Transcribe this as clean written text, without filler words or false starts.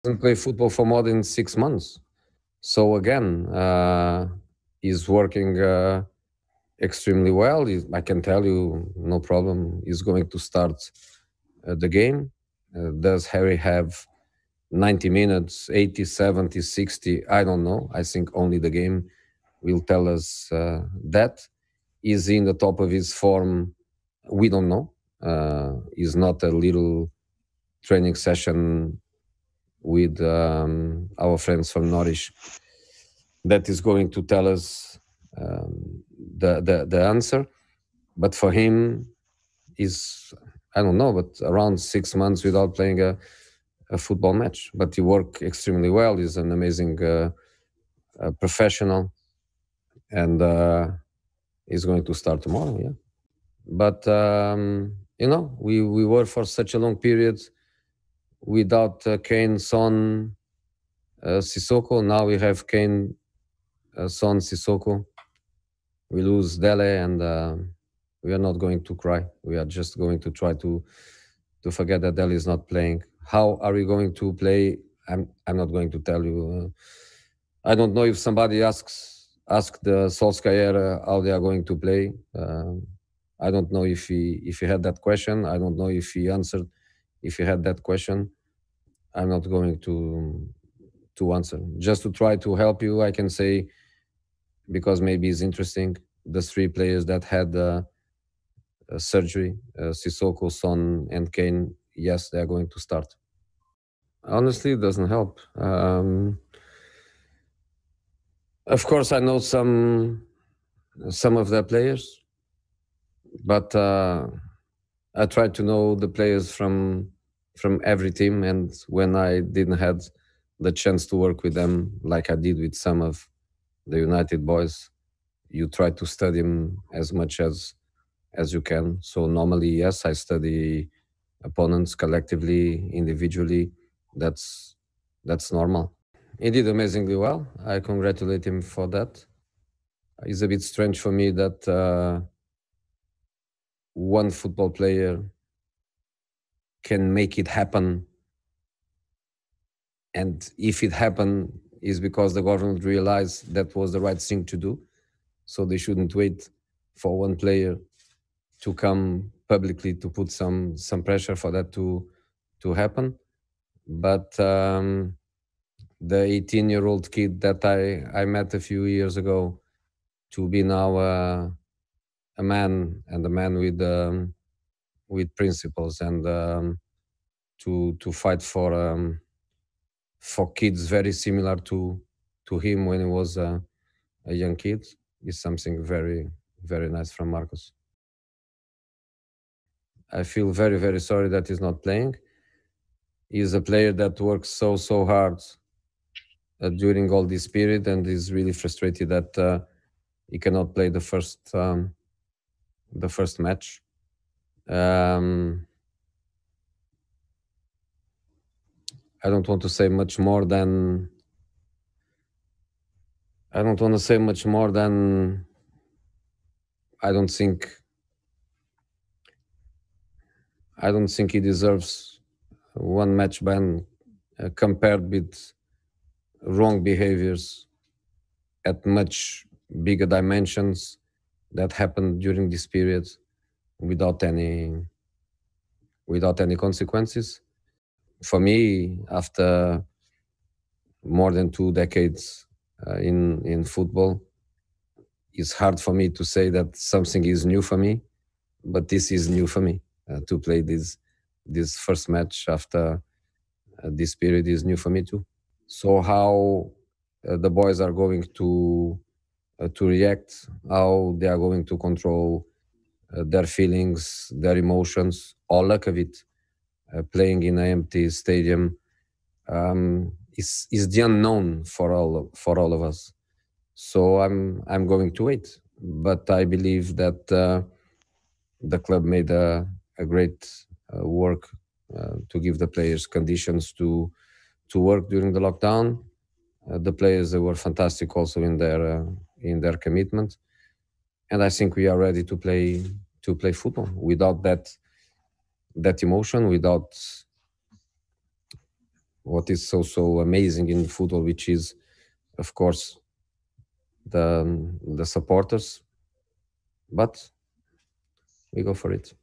Doesn't play football for more than 6 months. So again, he's working extremely well. I can tell you, no problem. He's going to start the game. Does Harry have 90 minutes, 80, 70, 60? I don't know. I think only the game will tell us that. Is he in the top of his form? We don't know. Is not a little training session with our friends from Norwich that is going to tell us the answer. But for him, is, I don't know, but around 6 months without playing a football match. But he worked extremely well. He's an amazing professional, and he's going to start tomorrow. Yeah, but we were for such a long period without Kane, Son, Sissoko. Now we have Kane, Son, Sissoko. We lose Dele, and we are not going to cry. We are just going to try to forget that Dele is not playing. How are we going to play? I'm not going to tell you. I don't know if somebody ask the Solskjaer how they are going to play. I don't know if he had that question. I don't know if he answered if he had that question. I'm not going to answer. Just to try to help you, I can say, because maybe it's interesting, the three players that had surgery, Sissoko, Son, and Kane, yes, they are going to start. Honestly, it doesn't help. Of course, I know some of their players, but I try to know the players from every team. And when I didn't had the chance to work with them, like I did with some of the United boys, you try to study them as much as you can. So normally, yes, I study opponents collectively, individually. That's normal. He did amazingly well. I congratulate him for that. It's a bit strange for me that one football player can make it happen, and if it happened, is because the government realized that was the right thing to do. So they shouldn't wait for one player to come publicly to put some pressure for that to happen. But the 18-year-old kid that I met a few years ago, to be now a man, and a man with principles, and to fight for kids very similar to him when he was a young kid, is something very, very nice from Marcus. I feel very, very sorry that he's not playing. He's a player that works so hard during all this period, and is really frustrated that he cannot play the first match. I don't want to say much more than I don't think he deserves one match ban compared with wrong behaviors at much bigger dimensions that happened during this period without any consequences. For me, after more than 2 decades in football, it's hard for me to say that something is new for me, but this is new for me. To play this first match after this period is new for me too. So how the boys are going to react, how they are going to control their feelings, their emotions, all lack of it, playing in an empty stadium, is the unknown for all of us. So I'm going to wait, but I believe that the club made a great work to give the players conditions to work during the lockdown. The players, they were fantastic also in their commitment, and I think we are ready to play football without that emotion, without what is so amazing in football, which is, of course, the supporters. But we go for it.